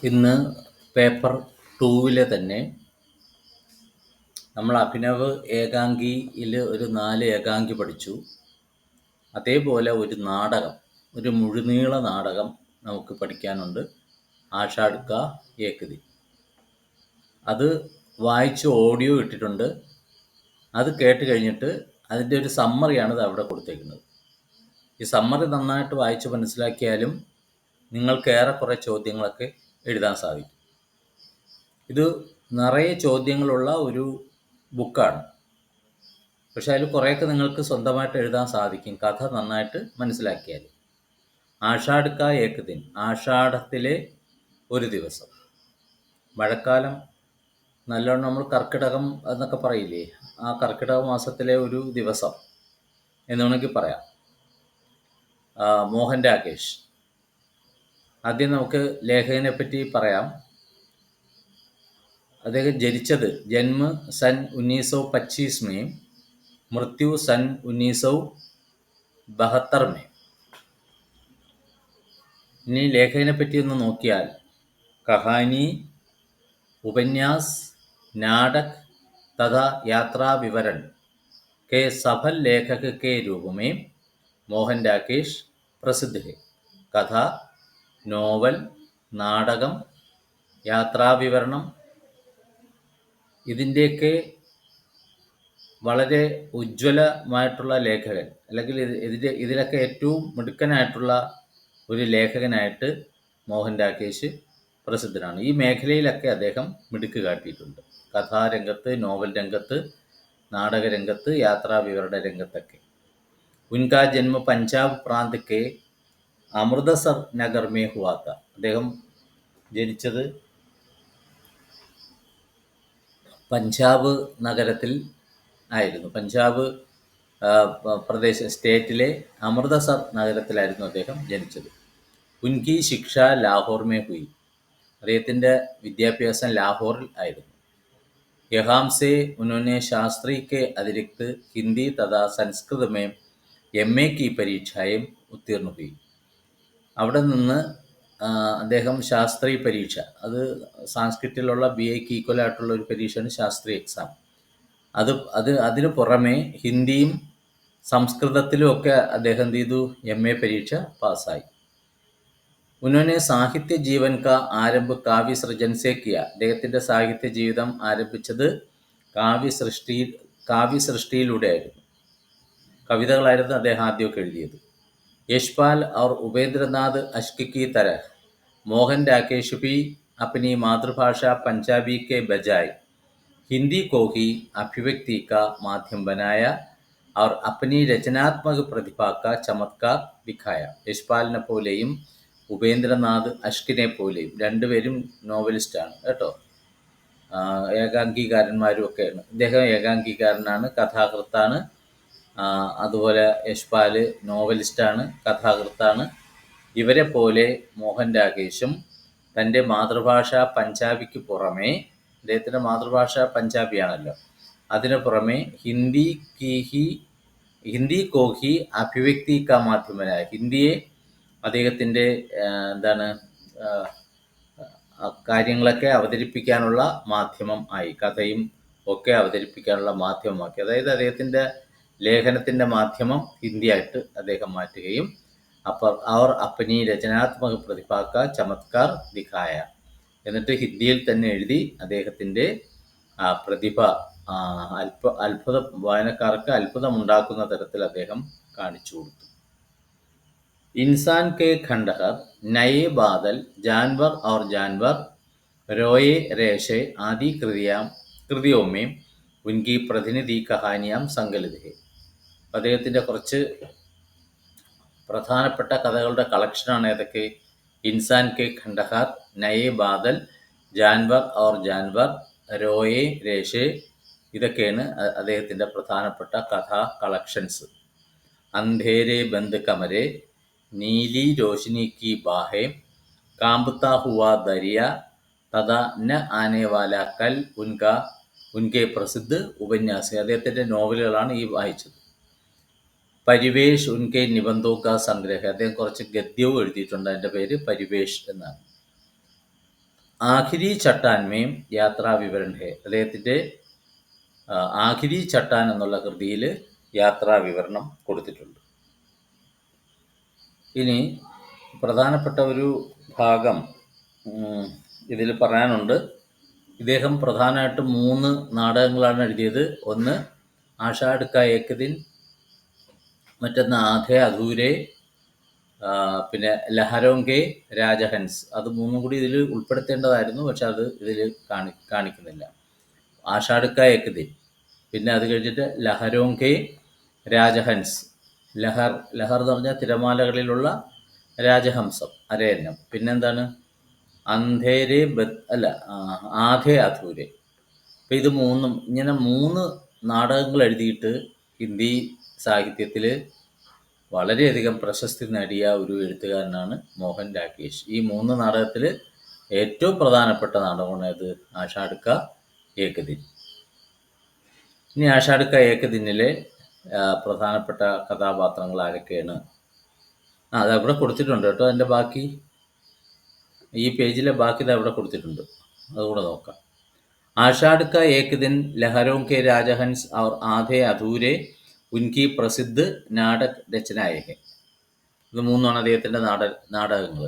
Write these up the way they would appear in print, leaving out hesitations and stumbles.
ഇന്ന് പേപ്പർ 2 തന്നെ നമ്മൾ അഭിനവ് ഏകാംഗിയിൽ ഒരു 4 ഏകാംഗി പഠിച്ചു. അതേപോലെ ഒരു നാടകം, ഒരു മുഴുനീള നാടകം നമുക്ക് പഠിക്കാനുണ്ട്. ആഷാഢ് കാ ഏക് ദിൻ. അത് വായിച്ച് ഓഡിയോ ഇട്ടിട്ടുണ്ട്. അത് കേട്ട് കഴിഞ്ഞിട്ട് അതിൻ്റെ ഒരു സമ്മറിയാണ് ഇത് അവിടെ കൊടുത്തേക്കുന്നത്. ഈ സമ്മറി നന്നായിട്ട് വായിച്ച് മനസ്സിലാക്കിയാലും നിങ്ങൾക്ക് ഏറെക്കുറെ ചോദ്യങ്ങളൊക്കെ എഴുതാൻ സാധിക്കും. ഇത് നിറയെ ചോദ്യങ്ങളുള്ള ഒരു ബുക്കാണ്. പക്ഷെ അതിൽ കുറേയൊക്കെ നിങ്ങൾക്ക് സ്വന്തമായിട്ട് എഴുതാൻ സാധിക്കും, കഥ നന്നായിട്ട് മനസ്സിലാക്കിയാൽ. ആഷാഢ് കാ ഏക് ദിൻ, ആഷാഢത്തിലെ ഒരു ദിവസം. മഴക്കാലം നല്ലോണം നമ്മൾ കർക്കിടകം എന്നൊക്കെ പറയില്ലേ, ആ കർക്കിടക മാസത്തിലെ ഒരു ദിവസം എന്ന് വേണമെങ്കിൽ പറയാം. മോഹൻ രാകേഷ്. ആദ്യം നമുക്ക് ലേഖകനെ പറ്റി പറയാം. അദ്ദേഹം ജനിച്ചത് ജന്മ സൻ 1925 में, മൃത്യു സൻ 1972 में. ഇനി ലേഖകനെ പറ്റി ഒന്ന് നോക്കിയാൽ കഹാനി, ഉപന്യാസ്, नाटक तथा यात्रा विवरण के सफल लेखक के रूप में मोहन राकेश प्रसिद्ध है. കഥ, നോവൽ, നാടകം, യാത്രാവിവരണം ഇതിൻ്റെയൊക്കെ വളരെ ഉജ്ജ്വലമായിട്ടുള്ള ലേഖകൻ, അല്ലെങ്കിൽ ഇതിലൊക്കെ ഏറ്റവും മിടുക്കനായിട്ടുള്ള ഒരു ലേഖകനായിട്ട് മോഹൻ രാകേഷ് പ്രസിദ്ധനാണ്. ഈ മേഖലയിലൊക്കെ അദ്ദേഹം മിടുക്ക് കാട്ടിയിട്ടുണ്ട്. കഥാരംഗത്ത്, നോവൽ രംഗത്ത്, നാടകരംഗത്ത്, യാത്രാവിവരണ രംഗത്തൊക്കെ. ഉൻകാ ജന്മ പഞ്ചാബ് പ്രാന്ത് കെ അമൃതസർ നഗർ മേ ഹുവാ താ. അദ്ദേഹം ജനിച്ചത് പഞ്ചാബ് നഗരത്തിൽ ആയിരുന്നു. പഞ്ചാബ് സ്റ്റേറ്റിലെ അമൃതസർ നഗരത്തിലായിരുന്നു അദ്ദേഹം ജനിച്ചത്. ഉൻകി ശിക്ഷ ലാഹോർ മേ ഹുയി. അദ്ദേഹത്തിൻ്റെ വിദ്യാഭ്യാസം ലാഹോറിൽ ആയിരുന്നു. യഹാം സെ ഉन्होंने शास्त्री के अतिरिक्त हिंदी तथा संस्कृत में MA की परीक्षाएं उत्तीर्ण हुई. അവിടെ നിന്ന് അദ്ദേഹം ശാസ്ത്രി പരീക്ഷ, അത് സാൻസ്ക്രിറ്റിലുള്ള BA ഈക്വലായിട്ടുള്ള ഒരു പരീക്ഷയാണ് ശാസ്ത്രി എക്സാം. അതിനു പുറമെ ഹിന്ദിയും സംസ്കൃതത്തിലും ഒക്കെ അദ്ദേഹം എന്ത് ചെയ്തു, MA പരീക്ഷ പാസ്സായി. ഉन्होंने സാഹിത്യ ജീവൻ കാ ആരംഭ കാവ്യസൃജൻ സേ കിയ. അദ്ദേഹത്തിൻ്റെ സാഹിത്യ ജീവിതം ആരംഭിച്ചത് കാവ്യസൃഷ്ടിയിലൂടെ ആയിരുന്നു. കവിതകളായിരുന്നു അദ്ദേഹം ആദ്യമൊക്കെ എഴുതിയത്. यशपाल और उपेंद्रनाथ अश्क की तरह मोहन राकेश भी अपनी मातृभाषा पंजाबी के बजाय हिंदी को ही अभिव्यक्ति का माध्यम बनाया और अपनी रचनात्मक प्रतिभा का चमत्कार दिखाया. യശ്പാലിനെ പോലെയും ഉപേന്ദ്രനാഥ് അഷ്കിനെ പോലെയും, രണ്ടുപേരും നോവലിസ്റ്റാണ് കേട്ടോ, ഏകാംഗീകാരന്മാരും ഒക്കെയാണ്. ഇദ്ദേഹം ഏകാംഗീകാരനാണ്, കഥാകൃത്താണ്. അതുപോലെ യശ്പാൽ നോവലിസ്റ്റാണ്, കഥാകൃത്താണ്. ഇവരെ പോലെ മോഹൻ രാകേഷും തൻ്റെ മാതൃഭാഷ പഞ്ചാബിക്ക് പുറമേ, അദ്ദേഹത്തിൻ്റെ മാതൃഭാഷ പഞ്ചാബിയാണല്ലോ, അതിനു പുറമെ ഹിന്ദി കോഹി അഭിവ്യക്തി കാ മാധ്യമനായ, ഹിന്ദിയെ അദ്ദേഹത്തിൻ്റെ കാര്യങ്ങളൊക്കെ അവതരിപ്പിക്കാനുള്ള മാധ്യമം ആയി, കഥയും ഒക്കെ അവതരിപ്പിക്കാനുള്ള മാധ്യമമാക്കി. അതായത് അദ്ദേഹത്തിൻ്റെ ലേഖനത്തിൻ്റെ മാധ്യമം ഹിന്ദിയായിട്ട് അദ്ദേഹം മാറ്റുകയും അവർ അപ്പനി രചനാത്മക പ്രതിഭാക്ക ചമത്കാർ ദിഖായ, എന്നിട്ട് ഹിന്ദിയിൽ തന്നെ എഴുതി അദ്ദേഹത്തിൻ്റെ പ്രതിഭ വായനക്കാർക്ക് അത്ഭുതമുണ്ടാക്കുന്ന തരത്തിൽ അദ്ദേഹം കാണിച്ചു കൊടുത്തു. ഇൻസാൻ കെ ഖണ്ഡഹർ, നയേ ബാദൽ, ജാൻവർ और जानवर, रोए रेशे आदि कृतियों में उनकी प्रतिनिधि कहानियां संकलित है. അദ്ദേഹത്തിൻ്റെ കുറച്ച് പ്രധാനപ്പെട്ട കഥകളുടെ കളക്ഷനാണ് ഏതൊക്കെ? ഇൻസാൻ കെ ഖണ്ഡഹാർ, നയേ ബാദൽ, ജാൻവർ और जानवर, रोए रेशे, ഇതൊക്കെയാണ് അദ്ദേഹത്തിൻ്റെ പ്രധാനപ്പെട്ട കഥാ കളക്ഷൻസ്. അന്ധേരെ ബന്ദ് കമരെ, നീലി രോശനി കി ബാഹേ, കാമ്പത്താ ഹുവാ ദരിയ തഥാ ന ആനെ വാല കൽ, ഉൻകെ പ്രസിദ്ധ ഉപന്യാസ. അദ്ദേഹത്തിൻ്റെ നോവലുകളാണ് ഈ വായിച്ചത്. പരിവേഷ് ഉൻകെ നിബന്ധോ കാ സംഗ്രഹ. അദ്ദേഹം കുറച്ച് ഗദ്യവും എഴുതിയിട്ടുണ്ട്, അതിൻ്റെ പേര് പരിവേഷ് എന്നാണ്. ആഖിരി ചട്ടാൻമേം യാത്രാ വിവരൺ ഹെ. അദ്ദേഹത്തിൻ്റെ ആഖിരി ചട്ടാൻ എന്നുള്ള കൃതിയിൽ യാത്രാ വിവരണം കൊടുത്തിട്ടുണ്ട്. ഇനി പ്രധാനപ്പെട്ട ഒരു ഭാഗം ഇതിൽ പറയാനുണ്ട്. ഇദ്ദേഹം പ്രധാനമായിട്ടും 3 നാടകങ്ങളാണ് എഴുതിയത്. ഒന്ന് ആഷാഢ് കാ ഏക് ദിൻ, മറ്റൊന്ന് ആധേ അധൂരെ, പിന്നെ ലഹരോങ്കെ, രാജഹൻസ്. അത് 3 കൂടി ഇതിൽ ഉൾപ്പെടുത്തേണ്ടതായിരുന്നു, പക്ഷെ അത് ഇതിൽ കാണിക്കുന്നില്ല. ആഷാഢ് കാ ഏക് ദിൻ, പിന്നെ അത് കഴിഞ്ഞിട്ട് ലഹരോങ്കെ, രാജഹൻസ്. ലഹർ എന്ന് പറഞ്ഞാൽ തിരമാലകളിലുള്ള രാജഹംസം, അരയന്നം. പിന്നെന്താണ് അന്ധേരെ ആധേ അധൂരെ. അപ്പം ഇത് 3 ഇങ്ങനെ 3 നാടകങ്ങൾ എഴുതിയിട്ട് ഹിന്ദി സാഹിത്യത്തിൽ വളരെയധികം പ്രശസ്തി നേടിയ ഒരു എഴുത്തുകാരനാണ് മോഹൻ രാകേഷ്. ഈ 3 നാടകത്തിൽ ഏറ്റവും പ്രധാനപ്പെട്ട നാടകമാണ് ഇത് ആഷാഢ് കാ ഏക് ദിൻ. ഇനി ആഷാഢ് കാ ഏക് ദിനിലെ പ്രധാനപ്പെട്ട കഥാപാത്രങ്ങൾ ആരൊക്കെയാണ്? അതവിടെ കൊടുത്തിട്ടുണ്ട് കേട്ടോ. അതിൻ്റെ ബാക്കി ഈ പേജിലെ ബാക്കി അവിടെ കൊടുത്തിട്ടുണ്ട്, അതുകൂടെ നോക്കാം. ആഷാഢ് കാ ഏക് ദിൻ, ലഹരോं के രാജഹൻസ് और ആധേ അധൂരെ ഉൻകി പ്രസിദ്ധ നാടക് രചനായേ ഹെ. ഇത് 3 അദ്ദേഹത്തിൻ്റെ നാടകങ്ങൾ.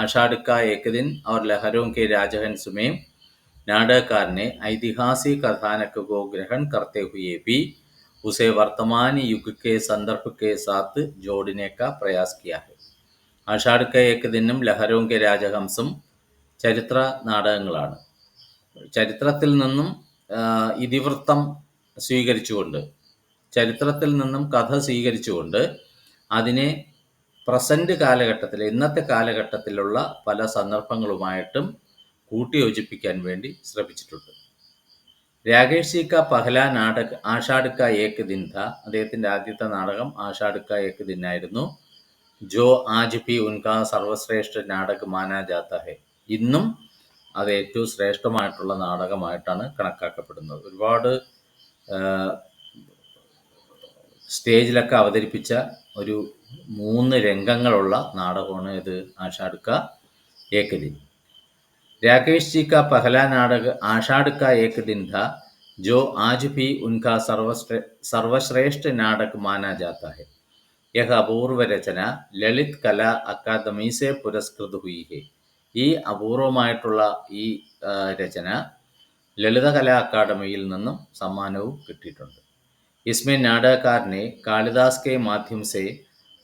ആഷാഢ് കാ ഏക് ദിൻ और ലഹരോं के രാജഹൻസ് में नाटककार ने ऐतिहासिक कथानक को ग्रहण करते हुए भी उसे वर्तमान युग के संदर्भ के साथ जोड़ने का प्रयास किया है. ആഷാഢ് കാ ഏക് ദിനും ലഹരോं के രാജഹംസും ചരിത്ര നാടകങ്ങളാണ്. ചരിത്രത്തിൽ നിന്നും ഇതിവൃത്തം സ്വീകരിച്ചുകൊണ്ട്, ചരിത്രത്തിൽ നിന്നും കഥ സ്വീകരിച്ചുകൊണ്ട് അതിനെ പ്രസൻറ്റ് കാലഘട്ടത്തിൽ, ഇന്നത്തെ കാലഘട്ടത്തിലുള്ള പല സന്ദർഭങ്ങളുമായിട്ടും കൂട്ടിയോജിപ്പിക്കാൻ വേണ്ടി ശ്രമിച്ചിട്ടുണ്ട്. രാകേഷ് ജി കാ പഹല നാടക് ആഷാഢ് കാ ഏക് ദിൻ ഥ. അദ്ദേഹത്തിൻ്റെ ആദ്യത്തെ നാടകം ആഷാഢ് കാ ഏക് ദിൻ ആയിരുന്നു. ജോ ആജ് ഭി ഉൻകാ സർവശ്രേഷ്ഠ നാടക് മാനാ ജാത്ത ഹെ. ഇന്നും അത് ഏറ്റവും ശ്രേഷ്ഠമായിട്ടുള്ള നാടകമായിട്ടാണ് കണക്കാക്കപ്പെടുന്നത്. ഒരുപാട് സ്റ്റേജിലൊക്കെ അവതരിപ്പിച്ച ഒരു 3 രംഗങ്ങളുള്ള നാടകമാണ് ഇത് ആഷാഢ് കാ ഏക് ദിൻ. രാകേഷ് ജി കാ പഹല നാടക് ആഷാഢ് കാ ഏക് ദിൻ ഥ जो आज भी उनका सर्वश्रेष्ठ नाटक माना जाता है. यह अपूर्व रचना ललित कला अकादमी से पुरस्कृत हुई है. ഈ അപൂർവമായിട്ടുള്ള ഈ രചന ലളിതകലാ അക്കാദമിയിൽ നിന്നും സമ്മാനവും കിട്ടിയിട്ടുണ്ട്. इसमें नाटककार ने कालिदास के माध्यम से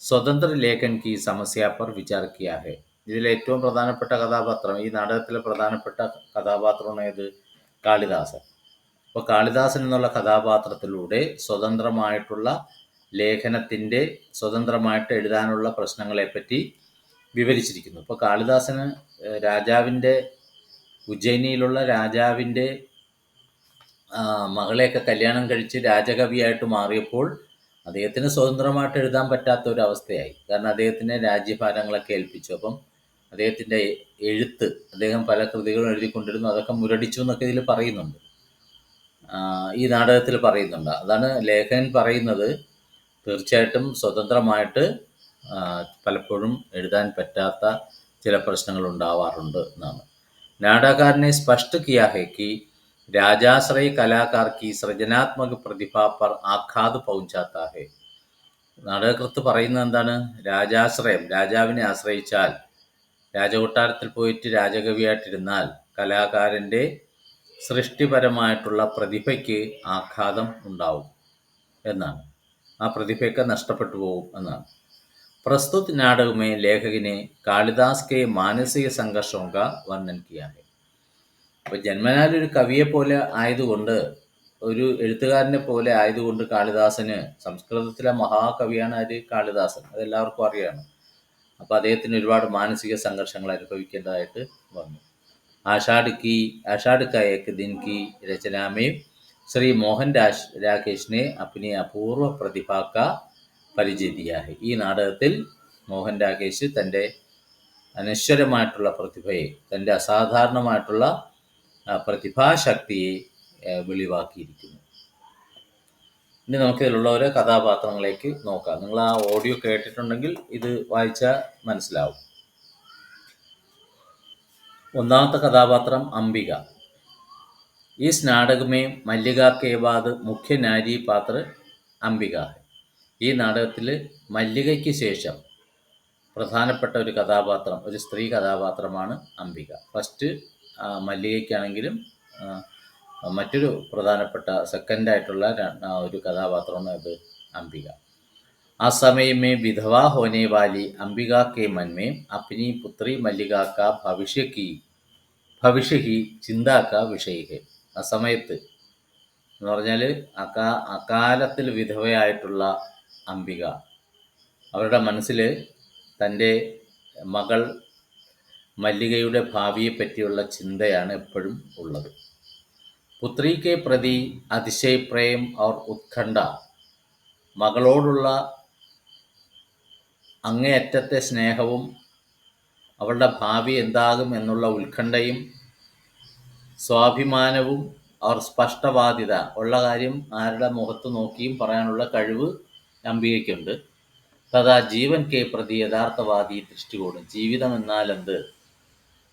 स्वतंत्र लेखन की समस्या पर विचार किया है. ഇതിലെ ഏറ്റവും പ്രധാനപ്പെട്ട കഥാപാത്രം, ഈ നാടകത്തിലെ പ്രധാനപ്പെട്ട കഥാപാത്രമാണ് ഇത് കാളിദാസൻ. അപ്പോൾ കാളിദാസൻ എന്നുള്ള കഥാപാത്രത്തിലൂടെ സ്വതന്ത്രമായിട്ടുള്ള ലേഖനത്തിൻ്റെ, സ്വതന്ത്രമായിട്ട് എഴുതാനുള്ള പ്രശ്നങ്ങളെപ്പറ്റി വിവരിച്ചിരിക്കുന്നു. ഇപ്പോൾ കാളിദാസന് രാജാവിൻ്റെ, ഉജ്ജയിനിയിലുള്ള രാജാവിൻ്റെ മകളെയൊക്കെ കല്യാണം കഴിച്ച് രാജകവിയായിട്ട് മാറിയപ്പോൾ അദ്ദേഹത്തിന് സ്വതന്ത്രമായിട്ട് എഴുതാൻ പറ്റാത്ത ഒരു അവസ്ഥയായി. കാരണം അദ്ദേഹത്തിന് രാജ്യഭാരങ്ങളൊക്കെ ഏൽപ്പിച്ചു. അപ്പം അദ്ദേഹത്തിൻ്റെ എഴുത്ത്, അദ്ദേഹം പല കൃതികളും എഴുതിക്കൊണ്ടിരുന്നു, അതൊക്കെ മുരടിച്ചു എന്നൊക്കെ ഇതിൽ പറയുന്നുണ്ട്, ഈ നാടകത്തിൽ പറയുന്നുണ്ട്. അതാണ് ലേഖകൻ പറയുന്നത്, തീർച്ചയായിട്ടും സ്വതന്ത്രമായിട്ട് പലപ്പോഴും എഴുതാൻ പറ്റാത്ത ചില പ്രശ്നങ്ങൾ ഉണ്ടാവാറുണ്ട് എന്നാണ്. നാടകക്കാരനെ സ്പഷ്ട കിയാ ഹെ കി രാജാശ്രയ കലാകാർ കി സൃജനാത്മക പ്രതിഭ പർ ആഘാത് പൗഞ്ചാത്താ ഹെ. നാടകകൃത്ത് പറയുന്നത് എന്താണ്? രാജാശ്രയം, രാജാവിനെ ആശ്രയിച്ചാൽ, രാജകൊട്ടാരത്തിൽ പോയിട്ട് രാജകവിയായിട്ടിരുന്നാൽ കലാകാരൻ്റെ സൃഷ്ടിപരമായിട്ടുള്ള പ്രതിഭയ്ക്ക് ആഘാതം ഉണ്ടാവും എന്നാണ്. ആ പ്രതിഭയൊക്കെ നഷ്ടപ്പെട്ടു പോകും എന്നാണ്. പ്രസ്തുത നാടകമേ ലേഖകനെ കാളിദാസ് കെ മാനസിക സംഘർഷോं का वर्णन किया है. അപ്പോൾ ജന്മനാലൊരു കവിയെ പോലെ ആയതുകൊണ്ട്, ഒരു എഴുത്തുകാരനെ പോലെ ആയതുകൊണ്ട് കാളിദാസന്, സംസ്കൃതത്തിലെ മഹാകവിയാണ് ആര്? കാളിദാസൻ, അതെല്ലാവർക്കും അറിയാണ്. അപ്പോൾ അദ്ദേഹത്തിന് ഒരുപാട് മാനസിക സംഘർഷങ്ങൾ അനുഭവിക്കേണ്ടതായിട്ട് വന്നു. आषाढ़ का एक दिन की रचना में श्री मोहन राकेश ने अपनी अपूर्व प्रतिभा का പരിചയ ദിയാ ഹെ. ഈ നാടകത്തിൽ മോഹൻ രാകേഷ് തൻ്റെ അനശ്വരമായിട്ടുള്ള പ്രതിഭയെ, തൻ്റെ അസാധാരണമായിട്ടുള്ള പ്രതിഭാശക്തിയെ വെളിവാക്കിയിരിക്കുന്നു. ഇനി നമുക്കിതിലുള്ള ഓരോ കഥാപാത്രങ്ങളിലേക്ക് നോക്കാം. നിങ്ങൾ ആ ഓഡിയോ കേട്ടിട്ടുണ്ടെങ്കിൽ ഇത് വായിച്ചാൽ മനസ്സിലാവും. ഒന്നാമത്തെ കഥാപാത്രം അംബിക. इस नाटक में मल्लिका के बाद मुख्य नारी पात्र അംബിക. ഈ നാടകത്തിൽ മല്ലികയ്ക്ക് ശേഷം പ്രധാനപ്പെട്ട ഒരു കഥാപാത്രം, ഒരു സ്ത്രീ കഥാപാത്രമാണ് അംബിക. ഫസ്റ്റ് മല്ലികയ്ക്കാണെങ്കിലും മറ്റൊരു പ്രധാനപ്പെട്ട സെക്കൻഡായിട്ടുള്ള ഒരു കഥാപാത്രമാണ് അത് അംബിക. ആ समय में विधवा होने वाली अंबिका के मन में अपनी पुत्री मल्लिका का ഭവിഷ്യ ഹി ചിന്ത കാ വിഷയ ഹെ. ആ സമയത്ത് എന്ന് പറഞ്ഞാൽ അകാലത്തിൽ വിധവയായിട്ടുള്ള അംബിക, അവരുടെ മനസ്സിൽ തൻ്റെ മകൾ മല്ലികയുടെ ഭാവിയെ പറ്റിയുള്ള ചിന്തയാണ് എപ്പോഴും ഉള്ളത്. പുത്രി കെ പ്രതി അതിശയ പ്രേം ഔർ ഉത്കണ്ഠ, മകളോടുള്ള അങ്ങേയറ്റത്തെ സ്നേഹവും അവളുടെ ഭാവി എന്താകും എന്നുള്ള ഉത്കണ്ഠയും സ്വാഭിമാനവും അവർ സ്പഷ്ടബാധ്യത ഉള്ള കാര്യം ആരുടെ മുഖത്ത് നോക്കിയും പറയാനുള്ള കഴിവ് അംബികയ്ക്കുണ്ട്. തഥാ ജീവൻ കെ പ്രതി യഥാർത്ഥവാദി ദൃഷ്ടികോണം, ജീവിതം എന്നാൽ എന്ത്,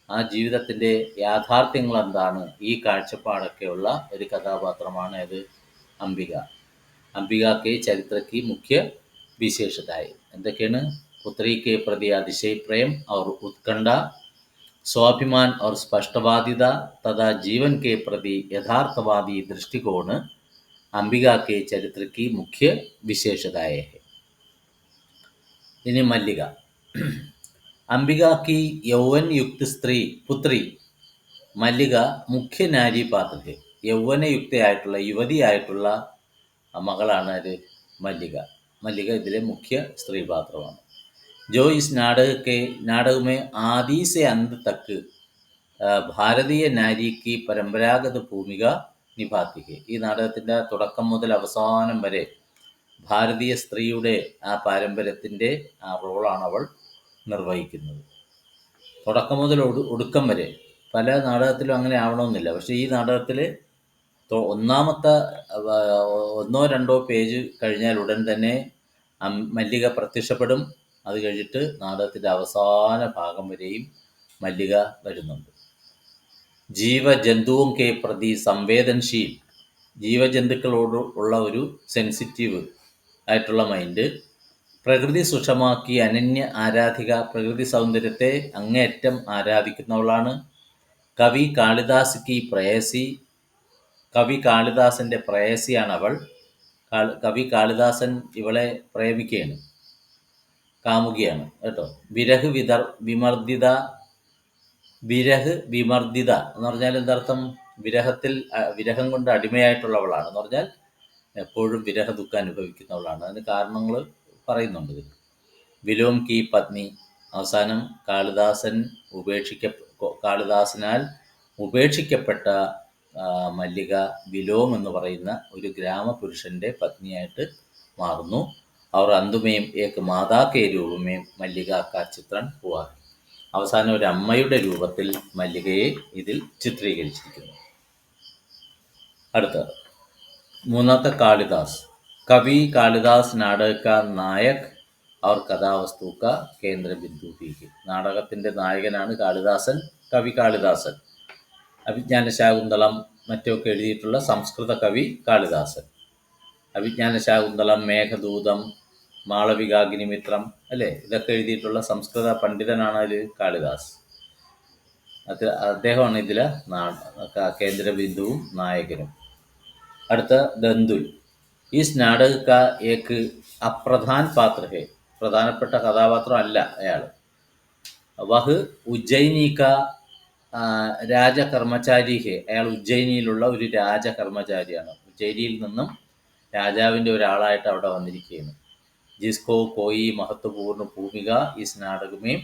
ആ ജീവിതത്തിൻ്റെ യാഥാർത്ഥ്യങ്ങൾ എന്താണ്, ഈ കാഴ്ചപ്പാടൊക്കെയുള്ള ഒരു കഥാപാത്രമാണ് ഇത് അംബിക. അംബികയ്ക്ക് ചരിത്രയ്ക്ക് മുഖ്യ വിശേഷതായി എന്തൊക്കെയാണ്? പുത്രി കെ പ്രതി അതിശയ പ്രേം और उत्कंठा, स्वाभिमान और स्पष्टवादिता तथा जीवन के प्रति यथार्थवादी दृष्टिकोण अंबिका के चरित्र की मुख्य विशेषताएं है. इन्हें मल्लिका. अंबिका की यौवन युक्त स्त्री पुत्री മല്ലിക മുഖ്യ നാരി പാത്ര है. യൗവനയുക്തയായിട്ടുള്ള യുവതിയായിട്ടുള്ള മകളാണ് അത് മല്ലിക. മല്ലിക ഇതിലെ മുഖ്യ സ്ത്രീ പാത്രമാണ്. जो इस नाटक में आदि से अंत तक ഭാരതീയ നാരിക്ക് പരമ്പരാഗത ഭൂമിക നിഭാത്തി है. ഈ നാടകത്തിൻ്റെ തുടക്കം മുതൽ അവസാനം വരെ ഭാരതീയ സ്ത്രീയുടെ ആ പാരമ്പര്യത്തിൻ്റെ ആ റോളാണ് അവൾ നിർവഹിക്കുന്നത്. തുടക്കം മുതൽ ഒടുക്കം വരെ. പല നാടകത്തിലും അങ്ങനെ ആവണമെന്നില്ല. പക്ഷേ ഈ നാടകത്തിൽ ഒന്നാമത്തെ 1-2 പേജ് കഴിഞ്ഞാൽ ഉടൻ തന്നെ മല്ലിക പ്രത്യക്ഷപ്പെടും. അത് കഴിഞ്ഞിട്ട് നാടകത്തിൻ്റെ അവസാന ഭാഗം വരെയും മല്ലിക വരുന്നുണ്ട്. ജീവജന്തുവും കെ പ്രതി സംവേദനശീൽ, ജീവജന്തുക്കളോട് ഉള്ള ഒരു സെൻസിറ്റീവ് ആയിട്ടുള്ള മൈൻഡ്. പ്രകൃതി സുഷമാക്കി അനന്യ ആരാധിക, പ്രകൃതി സൗന്ദര്യത്തെ അങ്ങേയറ്റം ആരാധിക്കുന്നവളാണ്. കവി കാളിദാസ് കി പ്രേയസി, കവി കാളിദാസൻ്റെ പ്രേയസിയാണ് അവൾ. കവി കാളിദാസൻ ഇവളെ പ്രേമിക്കുകയാണ്, കാമുകിയാണ് കേട്ടോ. വിരഹ് വിമർദിത എന്ന് പറഞ്ഞാൽ എന്താർത്ഥം? വിരഹം കൊണ്ട് അടിമയായിട്ടുള്ളവളാണ് എന്ന് പറഞ്ഞാൽ എപ്പോഴും വിരഹ ദുഃഖം അനുഭവിക്കുന്നവളാണ്. അതിന് കാരണങ്ങൾ പറയുന്നുണ്ട് ഇതിൽ. വിലോം കി പത്നി, അവസാനം കാളിദാസനാൽ ഉപേക്ഷിക്കപ്പെട്ട മല്ലിക വിലോം എന്ന് പറയുന്ന ഒരു ഗ്രാമപുരുഷൻ്റെ പത്നിയായിട്ട് മാറുന്നു. അവർ അന്തുമേയും ഏക്ക് മാതാ കെ രൂപമേയും മല്ലിക കാ ചിത്രം ഹുവാ. അവസാനം ഒരു അമ്മയുടെ രൂപത്തിൽ മല്ലികയെ ഇതിൽ ചിത്രീകരിച്ചിരിക്കുന്നു. അടുത്ത മൂന്നാമത്തെ കാളിദാസ്. കവി കാളിദാസ് നാടക നായക് और കഥാവസ്തു का കേന്ദ്ര ബിന്ദു ഹി. നാടകത്തിൻ്റെ നായകനാണ് കാളിദാസൻ, കവി കാളിദാസൻ. അഭിജ്ഞാനശാകുന്തളം മറ്റൊക്കെ എഴുതിയിട്ടുള്ള സംസ്കൃത കവി കാളിദാസൻ. അഭിജ്ഞാനശാകുന്തളം, മേഘദൂതം, മാളവികാഗ്നിമിത്രം അല്ലേ, ഇതൊക്കെ എഴുതിയിട്ടുള്ള സംസ്കൃത പണ്ഡിതനാണ് അതിൽ കാളിദാസ്. അദ്ദേഹമാണ് ഇതിലെ കേന്ദ്രബിന്ദുവും നായകനും. അടുത്ത ദന്തുൽ. ഈസ് നാടക കാ ഏക്ക് അപ്രധാൻ പാത്ര ഹെ, പ്രധാനപ്പെട്ട കഥാപാത്രം അല്ല അയാൾ. വഹ് ഉജ്ജയിനി കാ രാജകർമ്മചാരി ഹെ, അയാൾ ഉജ്ജയിനിയിലുള്ള ഒരു രാജകർമ്മചാരിയാണ്. ഉജ്ജയിനിയിൽ നിന്നും രാജാവിൻ്റെ ഒരാളായിട്ട് അവിടെ വന്നിരിക്കുകയാണ്. ജിസ്കോ കോയി മഹത്വപൂർണ്ണ ഭൂമിക ഇസ് നാടകമേ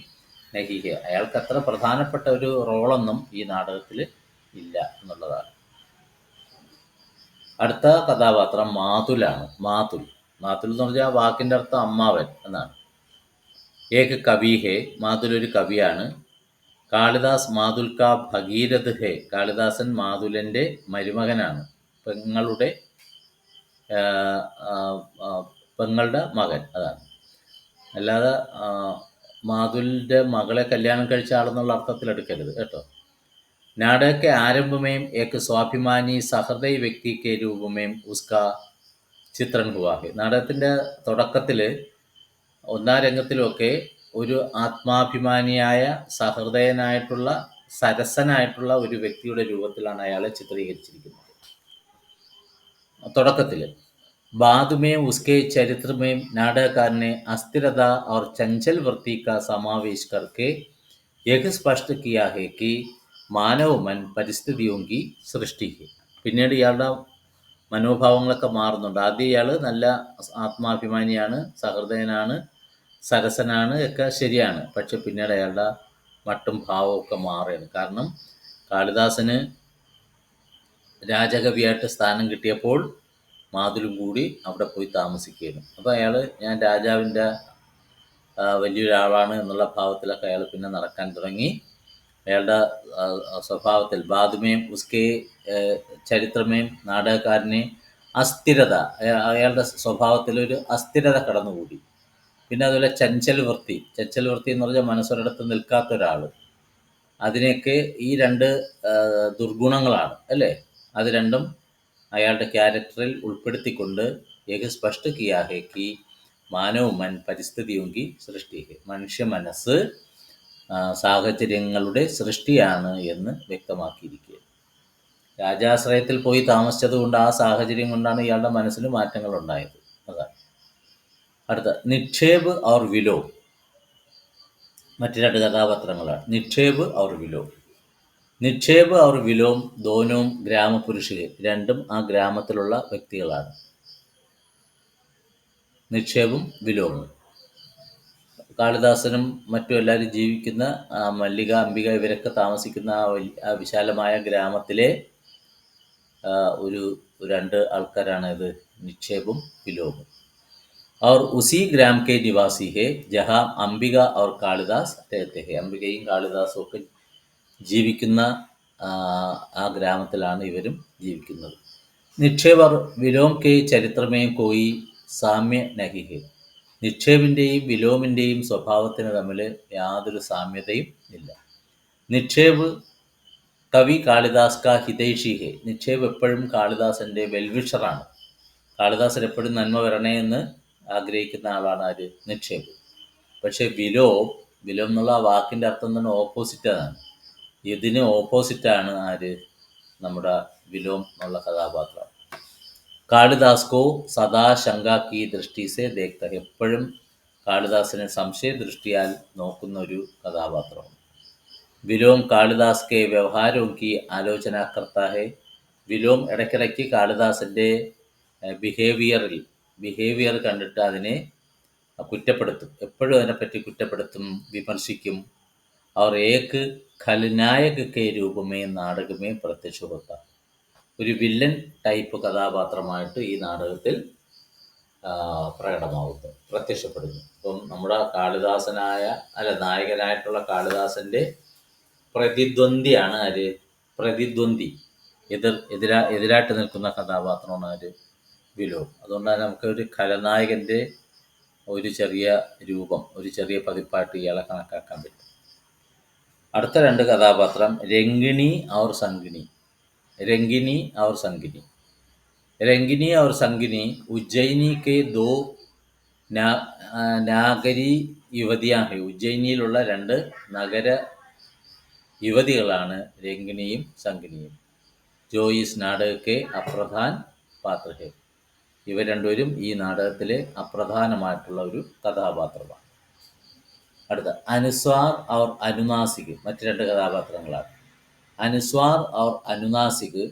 നഹി ഹെ, അയാൾക്ക് അത്ര പ്രധാനപ്പെട്ട ഒരു റോളൊന്നും ഈ നാടകത്തിൽ ഇല്ല എന്നുള്ളതാണ്. അടുത്ത കഥാപാത്രം മാതുലാണ്. മാതുൽ എന്ന് പറഞ്ഞാൽ വാക്കിൻ്റെ അർത്ഥം അമ്മാവൻ എന്നാണ്. ഏക കവി ഹെ, മാതുൽ ഒരു കവിയാണ്. കാളിദാസ് മാതുൽ കാ ഭഗീരഥ് ഹെ, കാളിദാസൻ മാതുലൻ്റെ മരുമകനാണ്, പെങ്ങളുടെ മകൻ. അതാണ്, അല്ലാതെ മാതുലിൻ്റെ മകളെ കല്യാണം കഴിച്ച ആളെന്നുള്ള അർത്ഥത്തിൽ എടുക്കരുത് കേട്ടോ. नाटक के आरंभ में एक स्वाभिमानी സഹൃദയ വ്യക്തി के रूप में उसका ചിത്രം हुआ है. നാടകത്തിൻ്റെ തുടക്കത്തിൽ ഒന്നാം രംഗത്തിലൊക്കെ ഒരു ആത്മാഭിമാനിയായ സഹൃദയനായിട്ടുള്ള സരസനായിട്ടുള്ള ഒരു വ്യക്തിയുടെ രൂപത്തിലാണ് അയാളെ ചിത്രീകരിച്ചിരിക്കുന്നത് തുടക്കത്തിൽ. बाद में उसके चरित्र में नाटककार ने अस्थिरता और चंचल वृत्ति का समावेश करके यह स्पष्ट किया है कि മാനവ മൻ പരിസ്ഥിതിയോങ്കി സൃഷ്ടി. പിന്നീട് ഇയാളുടെ മനോഭാവങ്ങളൊക്കെ മാറുന്നുണ്ട്. ആദ്യം ഇയാൾ നല്ല ആത്മാഭിമാനിയാണ്, സഹൃദയനാണ്, സരസനാണ്, ഒക്കെ ശരിയാണ്. പക്ഷെ പിന്നീട് അയാളുടെ മട്ടും ഭാവമൊക്കെ മാറുകയാണ്. കാരണം കാളിദാസന് രാജകവിയായിട്ട് സ്ഥാനം കിട്ടിയപ്പോൾ മാതുലും കൂടി അവിടെ പോയി താമസിക്കുകയാണ്. അപ്പോൾ അയാൾ ഞാൻ രാജാവിൻ്റെ വലിയൊരാളാണ് എന്നുള്ള ഭാവത്തിലൊക്കെ അയാൾ പിന്നെ നടക്കാൻ തുടങ്ങി. അയാളുടെ സ്വഭാവത്തിൽ ബാദുമേം ഉസ്കെ ചരിത്രമേം നാടകക്കാരനെ അസ്ഥിരത, അയാളുടെ സ്വഭാവത്തിലൊരു അസ്ഥിരത കടന്നുകൂടി. പിന്നെ അതുപോലെ ചഞ്ചൽ വൃത്തി എന്ന് പറഞ്ഞാൽ മനസ്സൊരിടത്ത് നിൽക്കാത്ത ഒരാൾ. അതിനെയൊക്കെ ഈ രണ്ട് ദുർഗുണങ്ങളാണ് അല്ലേ, അത് രണ്ടും അയാളുടെ ക്യാരക്ടറിൽ ഉൾപ്പെടുത്തിക്കൊണ്ട് ഏക സ്പഷ്ട കിയാ ഹെ കി മാനവ മൻ പരിസ്ഥിതിയോങ്കി സൃഷ്ടി. മനുഷ്യ മനസ്സ് സാഹചര്യങ്ങളുടെ സൃഷ്ടിയാണ് എന്ന് വ്യക്തമാക്കിയിരിക്കുക. രാജാശ്രയത്തിൽ പോയി താമസിച്ചത് കൊണ്ട് ആ സാഹചര്യം കൊണ്ടാണ് ഇയാളുടെ മനസ്സിന് മാറ്റങ്ങൾ ഉണ്ടായത്. അതാണ്. അടുത്ത നിക്ഷേപ് ഔർ വിലോം. മറ്റു രണ്ട് കഥാപാത്രങ്ങളാണ് നിക്ഷേപ് ഔർ വിലോം. നിക്ഷേപ് ഔർ വിലോം ദോനോം ഗ്രാമപുരുഷര്, രണ്ടും ആ ഗ്രാമത്തിലുള്ള വ്യക്തികളാണ്. നിക്ഷേപും വിലോമും. കാളിദാസനും മറ്റും എല്ലാവരും ജീവിക്കുന്ന മല്ലിക, അംബിക ഇവരൊക്കെ താമസിക്കുന്ന ആ വിശാലമായ ഗ്രാമത്തിലെ ഒരു രണ്ട് ആൾക്കാരാണ് ഇത് നിക്ഷേപും വിലോമും. और उसी ग्राम के निवासी है जहाँ अंबिका और कालिदास रहते हैं. അംബികയും കാളിദാസും ഒക്കെ ജീവിക്കുന്ന ആ ഗ്രാമത്തിലാണ് ഇവരും ജീവിക്കുന്നത്. നിക്ഷേപ് और विलोम के चरित्र में कोई साम्य नहीं है. നിക്ഷേപിൻ്റെയും വിലോമിൻ്റെയും സ്വഭാവത്തിന് തമ്മിൽ യാതൊരു സാമ്യതയും ഇല്ല. നിക്ഷേപ് കവി കാളിദാസ് കാ ഹിതൈഷി ഹെ. നിക്ഷേപ് എപ്പോഴും കാളിദാസൻ്റെ വെൽവിഷറാണ്. കാളിദാസൻ എപ്പോഴും നന്മ വരണേ എന്ന് ആഗ്രഹിക്കുന്ന ആളാണ് ആര്, നിക്ഷേപ്. പക്ഷേ വിലോം എന്നുള്ള ആ വാക്കിൻ്റെ അർത്ഥം തന്നെ ഓപ്പോസിറ്റാണ്. ഇതിന് ഓപ്പോസിറ്റാണ് ആര്, നമ്മുടെ വിലോം എന്നുള്ള കഥാപാത്രം. കാളിദാസ് കോ സദാ ശങ്ക കി ദൃഷ്ടി സെ ദേഖ്ത ഹെ. എപ്പോഴും കാളിദാസിനെ സംശയ ദൃഷ്ടിയാൽ നോക്കുന്ന ഒരു കഥാപാത്രമാണ്. വിലോം കാളിദാസ് കെ വ്യവഹാരവും കി ആലോചന കർത്താ ഹെ. വിലോം ഇടയ്ക്കിടയ്ക്ക് കാളിദാസിൻ്റെ ബിഹേവിയർ കണ്ടിട്ട് അതിനെ കുറ്റപ്പെടുത്തും. എപ്പോഴും അതിനെപ്പറ്റി കുറ്റപ്പെടുത്തും, വിമർശിക്കും. അവർ ഏക്ക് ഖൽനായക് കെ രൂപമേ നാടകമേ പ്രത്യക്ഷ ഹോത്ത. ഒരു വില്ലൻ ടൈപ്പ് കഥാപാത്രമായിട്ട് ഈ നാടകത്തിൽ പ്രത്യക്ഷപ്പെടുന്നു. അപ്പം നമ്മുടെ നായകനായിട്ടുള്ള കാളിദാസൻ്റെ പ്രതിദ്വന്ദിയാണ് ആര്, എതിരായിട്ട് നിൽക്കുന്ന കഥാപാത്രമാണ് ആര്, വിലോം. അതുകൊണ്ടാണ് നമുക്ക് ഒരു ഖലനായകൻ്റെ ഒരു ചെറിയ രൂപം, ഒരു ചെറിയ പതിപ്പായിട്ട് ഇയാളെ കണക്കാക്കാൻ പറ്റും. അടുത്ത രണ്ട് കഥാപാത്രം രംഗിണി ഔർ സംഗിണി. രംഗിണി और संगिनी उज्जैनी के दो നാഗരി യുവതിയാ ഹെ. ഉജ്ജയിനിയിലുള്ള രണ്ട് നഗര യുവതികളാണ് രംഗിണിയും സംഗിനിയും. ജോ ഇസ് നാടകക്കെ അപ്രധാൻ പാത്ര ഹെ. ഇവർ രണ്ടുപേരും ഈ നാടകത്തിലെ അപ്രധാനമായിട്ടുള്ള ഒരു കഥാപാത്രമാണ്. അടുത്ത അനുസ്വാർ ഔർ അനുനാസിക്. മറ്റു രണ്ട് കഥാപാത്രങ്ങളാണ്. അനുസ്വാർ ഔർ അനുനാസിക്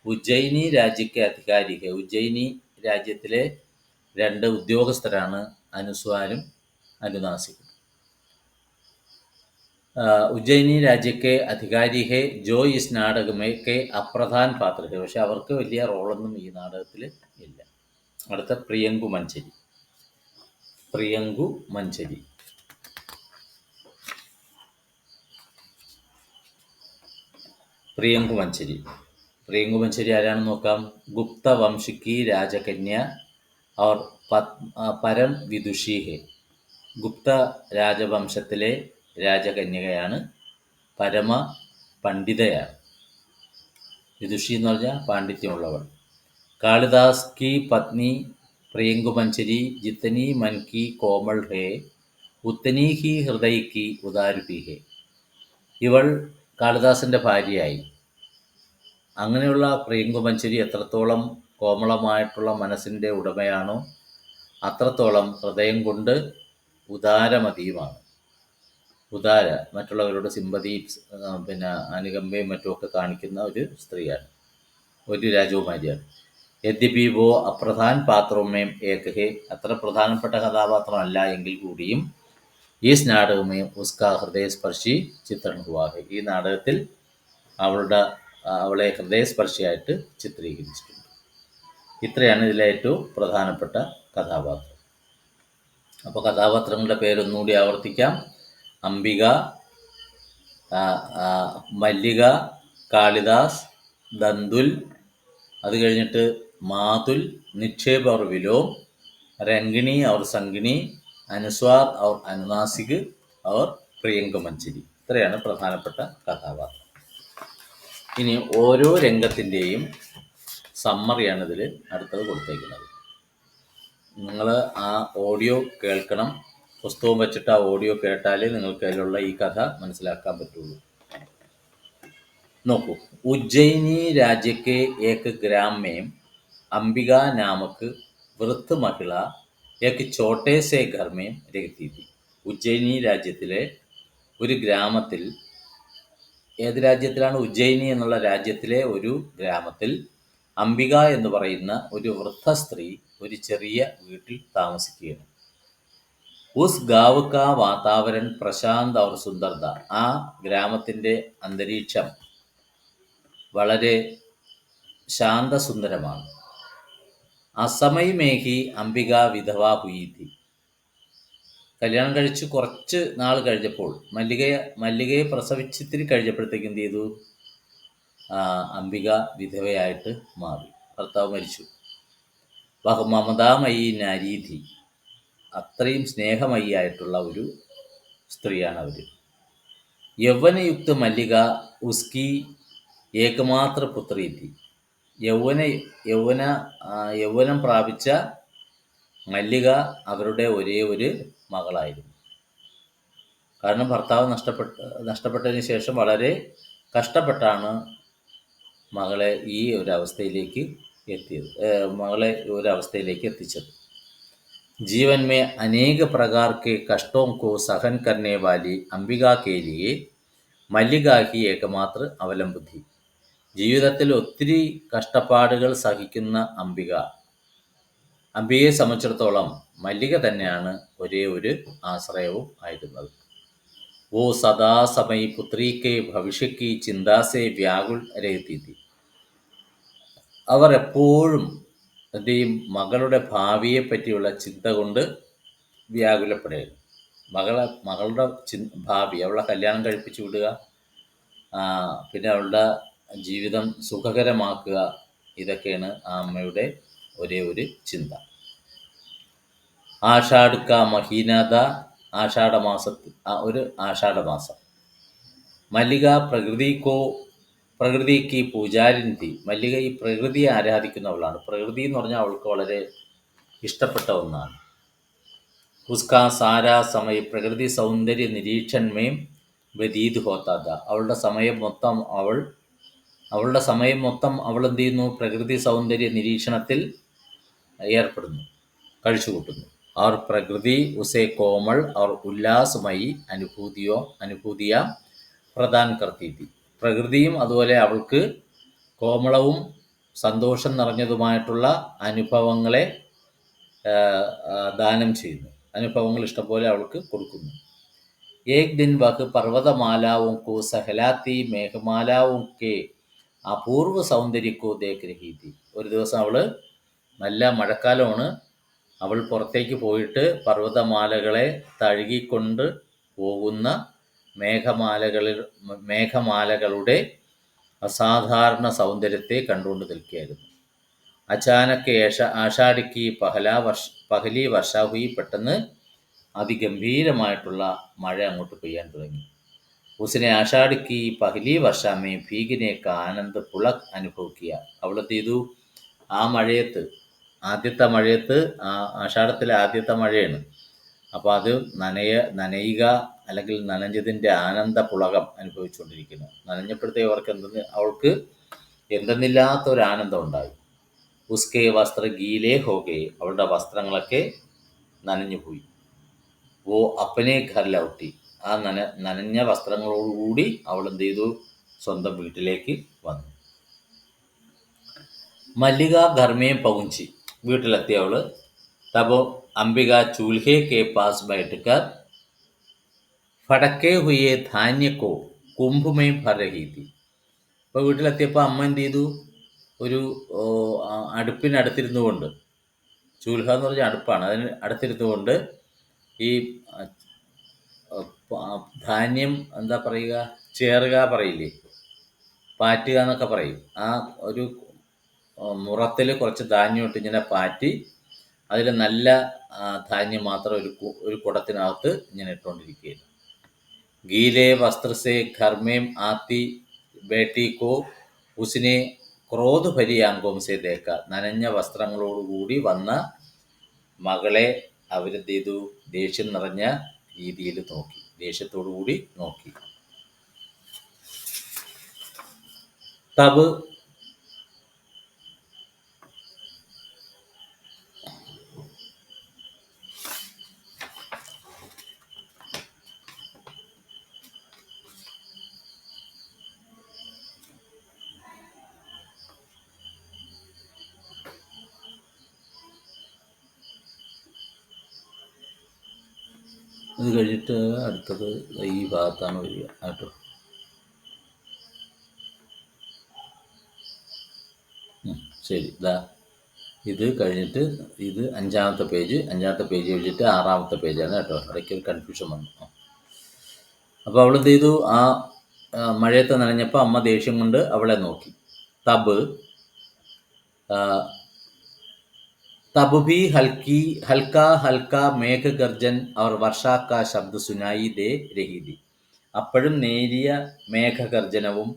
ഉജ്ജയിനി രാജ്യക്കെ അധികാരി ഹെ. ഉജ്ജയിനി രാജ്യത്തിലെ രണ്ട് ഉദ്യോഗസ്ഥരാണ് അനുസ്വാരും അനുനാസികും. ഉജ്ജയിനി രാജ്യക്കെ അധികാരി ഹെ ജോ ഇസ് നാടകമേക്കെ അപ്രധാൻ പാത്ര ഹെ. പക്ഷെ അവർക്ക് വലിയ റോളൊന്നും ഈ നാടകത്തിൽ ഇല്ല. അടുത്ത പ്രിയങ്കു മഞ്ചരി. പ്രിയങ്കു മഞ്ചരി ആരാണെന്ന് നോക്കാം. ഗുപ്ത വംശിക്കി രാജകന്യ और പരം വിദുഷി ഹെ. ഗുപ്ത രാജവംശത്തിലെ രാജകന്യകയാണ്, പരമ പണ്ഡിതയാണ്. വിദുഷി എന്ന് പറഞ്ഞാൽ പാണ്ഡിത്യമുള്ളവൾ. കാളിദാസ് കി പത്നി പ്രിയങ്കുമഞ്ചരി ജിത്തനി മൻ കി കോമൾ ഹേ ഉത്തനി ഹി ഹൃദയ കി ഉദാരുപി ഹേ. ഇവൾ കാളിദാസൻ്റെ ഭാര്യയായി. അങ്ങനെയുള്ള പ്രിയങ്കുമഞ്ചരി എത്രത്തോളം കോമളമായിട്ടുള്ള മനസ്സിൻ്റെ ഉടമയാണോ അത്രത്തോളം ഹൃദയം കൊണ്ട് ഉദാരമതിയുമാണ്. ഉദാര, മറ്റുള്ളവരോട് സിമ്പതി, പിന്നെ അനുകമ്പയും മറ്റുമൊക്കെ കാണിക്കുന്ന ഒരു സ്ത്രീയാണ്, ഒരു രാജകുമാരിയാണ്. യദ്യപി വോ അപ്രധാൻ പാത്രമേം ഏകഹേ, അത്ര പ്രധാനപ്പെട്ട കഥാപാത്രമല്ല എങ്കിൽ കൂടിയും ഈസ് നാടകമേം ഉസ്കാ ഹൃദയസ്പർശി ചിത്രണം ഹുവാഹെ, ഈ നാടകത്തിൽ അവളെ ഹൃദയസ്പർശിയായിട്ട് ചിത്രീകരിച്ചിട്ടുണ്ട്. ഇത്രയാണ് ഇതിലെ ഏറ്റവും പ്രധാനപ്പെട്ട കഥാപാത്രം. അപ്പോൾ കഥാപാത്രങ്ങളുടെ പേരൊന്നുകൂടി ആവർത്തിക്കാം. അംബിക, മല്ലിക, കാളിദാസ്, ദന്തുൽ, അത് കഴിഞ്ഞിട്ട് മാതുൽ, നിക്ഷേപ് और വിലോം, രംഗിണി और സംഗിണി, അനുസ്വാർ और അനുനാസിക് और പ്രിയങ്കമഞ്ചരി. ഇത്രയാണ് പ്രധാനപ്പെട്ട കഥാപാത്രം. ഇനി ഓരോ രംഗത്തിൻ്റെയും സമ്മറിയാണ് ഇതിൽ അടുത്തത് കൊടുത്തേക്കുന്നത്. നിങ്ങൾ ആ ഓഡിയോ കേൾക്കണം. പുസ്തകവും വെച്ചിട്ട് ആ ഓഡിയോ കേട്ടാലേ നിങ്ങൾക്ക് അതിലുള്ള ഈ കഥ മനസ്സിലാക്കാൻ പറ്റുള്ളൂ. നോക്കൂ. ഉജ്ജയിനി രാജ്യക്കെ ഏക് ഗ്രാം മേം അംബിക നാമക് വൃദ്ധ മഹിള ഏക് ചോട്ടേ സേ ഘർ മേം രഹത്തി थी. ഉജ്ജയിനി രാജ്യത്തിലെ ഒരു ഗ്രാമത്തിൽ, ഏത് രാജ്യത്തിലാണ്? ഉജ്ജയിനി എന്നുള്ള രാജ്യത്തിലെ ഒരു ഗ്രാമത്തിൽ അംബിക എന്ന് പറയുന്ന ഒരു വൃദ്ധ സ്ത്രീ ഒരു ചെറിയ വീട്ടിൽ താമസിക്കുകയാണ്. ഉസ് ഗാവ് കാ വാതാവരൺ പ്രശാന്ത് ഔർ സുന്ദർദ, ആ ഗ്രാമത്തിൻ്റെ അന്തരീക്ഷം വളരെ ശാന്തസുന്ദരമാണ്. അസമയ് മേഹി അംബിക വിധവ ഹുയി थी. കല്യാണം കഴിച്ച് കുറച്ച് നാൾ കഴിഞ്ഞപ്പോൾ, മല്ലികയെ പ്രസവിച്ചിത്തിരി കഴിഞ്ഞപ്പോഴത്തേക്ക് എന്ത് ചെയ്തു? അംബിക വിധവയായിട്ട് മാറി. ഭർത്താവ് മരിച്ചു. വഹ മമതാമയി നാരീധി, അത്രയും സ്നേഹമയിയായിട്ടുള്ള ഒരു സ്ത്രീയാണ് അവർ. യൗവനയുക്ത മല്ലിക ഉസ്കി ഏകമാത്ര പുത്രി थी. യൗവനം പ്രാപിച്ച മല്ലിക അവരുടെ ഒരേ ഒരു മകളായിരുന്നു. കാരണം ഭർത്താവ് നഷ്ടപ്പെട്ടതിന് ശേഷം വളരെ കഷ്ടപ്പെട്ടാണ് മകളെ ഈ ഒരവസ്ഥയിലേക്ക് എത്തിച്ചത്. जीवन में अनेक प्रकार के कष्टों को सहन करने वाली अंबिका के लिए मल्लिका ही एकमात्र अवलंब थी. ജീവിതത്തിൽ ഒത്തിരി കഷ്ടപ്പാടുകൾ സഹിക്കുന്ന അംബികയെ സംബന്ധിച്ചിടത്തോളം മല്ലിക തന്നെയാണ് ഒരേ ഒരു ആശ്രയവും ആയിരുന്നത്. वो सदा समय पुत्री के भविष्य की चिंता से व्याकुल रहती थी. അവർ എപ്പോഴും എന്തെയും മകളുടെ ഭാവിയെ പറ്റിയുള്ള ചിന്ത കൊണ്ട് വ്യാകുലപ്പെടുകയാണ്. മകളുടെ ഭാവി, അവളെ കല്യാണം കഴിപ്പിച്ചു വിടുക, പിന്നെ അവളുടെ ജീവിതം സുഖകരമാക്കുക, ഇതൊക്കെയാണ് ആ അമ്മയുടെ ഒരേ ഒരു ചിന്ത. ആഷാഢ മഹീനത, ആഷാഢമാസം. മല്ലിക പ്രകൃതിക്ക് പൂജാരിന്തി, മല്ലിക ഈ പ്രകൃതിയെ ആരാധിക്കുന്നവളാണ്. പ്രകൃതി എന്ന് പറഞ്ഞാൽ അവൾക്ക് വളരെ ഇഷ്ടപ്പെട്ട ഒന്നാണ്. ഉസ്കാ സാരാ സമയ പ്രകൃതി സൗന്ദര്യ നിരീക്ഷൺമേം വ്യതീത് ഹോത്താത, അവളുടെ സമയം മൊത്തം അവൾ എന്ത് ചെയ്യുന്നു? പ്രകൃതി സൗന്ദര്യ നിരീക്ഷണത്തിൽ ഏർപ്പെടുന്നു, കഴിച്ചുകൂട്ടുന്നു. और प्रकृति उसे कोमल और उल्लासमयी അനുഭൂതിയാ പ്രദാൻ करती थी. പ്രകൃതിയും അതുപോലെ അവൾക്ക് കോമളവും സന്തോഷം നിറഞ്ഞതുമായിട്ടുള്ള അനുഭവങ്ങളെ ദാനം ചെയ്യുന്നു. അനുഭവങ്ങൾ ഇഷ്ടംപോലെ അവൾക്ക് കൊടുക്കുന്നു. ഏക് ദിൻ വഹ് പർവ്വതമാലാവും കോ സഹലാത്തി മേഘമാലാവും കെ അപൂർവ സൗന്ദര്യക്കോ ദേഖ് രഹി थी. ഒരു ദിവസം അവൾ, നല്ല മഴക്കാലമാണ്, അവൾ പുറത്തേക്ക് പോയിട്ട് പർവ്വതമാലകളെ തഴുകിക്കൊണ്ട് പോകുന്ന മേഘമാലകളുടെ അസാധാരണ സൗന്ദര്യത്തെ കണ്ടുകൊണ്ട് നിൽക്കുകയായിരുന്നു. അചാനക്ക് ആഷാഢിക്ക് പഹലി വർഷാഹുയി, പെട്ടെന്ന് അതിഗംഭീരമായിട്ടുള്ള മഴ അങ്ങോട്ട് പെയ്യാൻ തുടങ്ങി. ഉസിനെ ആഷാഢ് की पहली वर्षा में भीगने का आनंद पुलक അനുഭവ് किया. അവൾ എന്ത് ചെയ്തു, ആ മഴയത്ത്, ആദ്യത്തെ മഴയത്ത്, ആഷാഢത്തിലെ ആദ്യത്തെ മഴയാണ്. അപ്പോൾ അത് നനയുക, അല്ലെങ്കിൽ നനഞ്ഞതിൻ്റെ ആനന്ദ പുളകം അനുഭവിച്ചുകൊണ്ടിരിക്കുന്നു. നനഞ്ഞപ്പോഴത്തേ അവൾക്ക് എന്തെന്നില്ലാത്ത ഒരു ആനന്ദം ഉണ്ടായി. ഉസ്കെ വസ്ത്ര ഗീലേ ഹോകെ, അവളുടെ വസ്ത്രങ്ങളൊക്കെ നനഞ്ഞുപോയി. ഓ അപ്പനെ ഘർ ലൗട്ടി, ആ നനഞ്ഞ വസ്ത്രങ്ങളോടുകൂടി അവൾ എന്ത് ചെയ്തു, സ്വന്തം വീട്ടിലേക്ക് വന്നു. മല്ലിക ഘർമേ പൗഞ്ചി, വീട്ടിലെത്തി അവൾ. തബോ അംബിക ചൂൽഹെ കെ പാസ് ബൈഠക്കർ ഫടക്കെ ഹുയെ ധാന്യക്കോ കുംഭുമേ ഭർ രഹി തീ. ഇപ്പോൾ വീട്ടിലെത്തിയപ്പോൾ അമ്മ എന്ത് ചെയ്തു, ഒരു അടുപ്പിനടുത്തിരുന്നു കൊണ്ട്, ചൂൽഹ എന്ന് പറഞ്ഞാൽ അടുപ്പാണ്, അതിന് അടുത്തിരുന്നു കൊണ്ട് ഈ ധാന്യം എന്താ പറയുക, ചേറുക പറയില്ലേ, പാറ്റുക എന്നൊക്കെ പറയും. ആ ഒരു മുറത്തിൽ കുറച്ച് ധാന്യം ഇട്ട് ഇങ്ങനെ പാറ്റി, അതിൽ നല്ല ധാന്യം മാത്രം ഒരു കുടത്തിനകത്ത് ഇങ്ങനെ ഇട്ടുകൊണ്ടിരിക്കുകയാണ്. ഗീലെ വസ്ത്രസെ ഘർമേം ആത്തി ബേട്ടി കോ ഉസിനെ ക്രോധ് ഭരി ആങ്കോം സെ ദേക്ക, നനഞ്ഞ വസ്ത്രങ്ങളോടുകൂടി വന്ന മകളെ അവരെന്ത് ചെയ്തു, ദേഷ്യം നിറഞ്ഞ രീതിയിൽ നോക്കി, ദേഷ്യത്തോടു കൂടി നോക്കി. തബ് ഇത് കഴിഞ്ഞിട്ട് അടുത്തത് ഈ ഭാഗത്താണ് വരിക കേട്ടോ. ശരി, ഇതാ ഇത് കഴിഞ്ഞിട്ട് ഇത് അഞ്ചാമത്തെ പേജ് കഴിഞ്ഞിട്ട് ആറാമത്തെ പേജാണ് കേട്ടോ. ഇടയ്ക്ക് ഒരു കൺഫ്യൂഷൻ വന്നു. അപ്പോൾ അവൾ എന്ത് ചെയ്തു, ആ മഴയത്ത് നനഞ്ഞപ്പോൾ അമ്മ ദേഷ്യം കൊണ്ട് അവളെ നോക്കി. തബ് तब भी हल्का हल्का മേഘ ഗർജൻ और വർഷാ കാ ശബ്ദ സുനായി ദേ രഹി थी. അപ്പോഴും നേരിയ മേഘഗർജനവും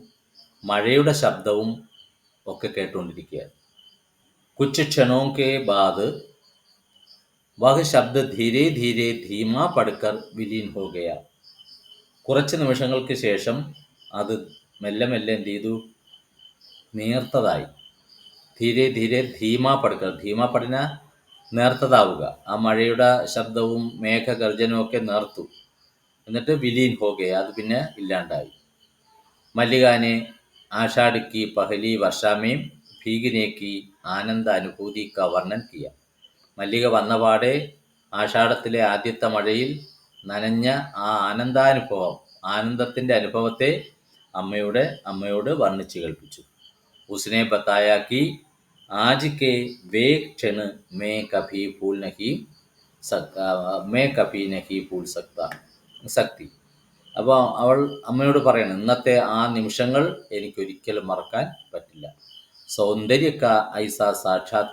മഴയുടെ ശബ്ദവും ഒക്കെ കേട്ടുകൊണ്ടിരിക്കുകയാണ്. കുछ क्षणों के बाद वह शब्द धीरे धीरे धीमा पड़कर विलीन हो गया. കുറച്ച് നിമിഷങ്ങൾക്ക് ശേഷം അത് മെല്ലെ മെല്ലെ എന്ത് ചെയ്തു, നേർത്തതായി. ധീരെ ധീരെ ധീമാ പടുക്ക, ധീമാ പടിന നേർത്തതാവുക. ആ മഴയുടെ ശബ്ദവും മേഘഗർജനവും ഒക്കെ നേർത്തു. എന്നിട്ട് വിലീൻ ഹോകെ, അത് പിന്നെ ഇല്ലാണ്ടായി. മല്ലികാനെ ആഷാഢ് की पहली वर्षा में भीगने की ആനന്ദ അനുഭൂതി का വർണ്ണൻ किया. മല്ലിക വന്നപാടെ ആഷാഢത്തിലെ ആദ്യത്തെ മഴയിൽ നനഞ്ഞ ആ ആനന്ദത്തിൻ്റെ അനുഭവത്തെ അമ്മയോട് വർണ്ണിച്ച് കേൾപ്പിച്ചു. ഉസ്നെ ബത്തായ कि आज के वे क्षण मैं कभी नहीं भूल सकती. അപ്പോൾ അവൾ അമ്മയോട് പറയണം, ഇന്നത്തെ ആ നിമിഷങ്ങൾ എനിക്കൊരിക്കലും മറക്കാൻ പറ്റില്ല. സൗന്ദര്യ കാ ഐസാ സാക്ഷാത്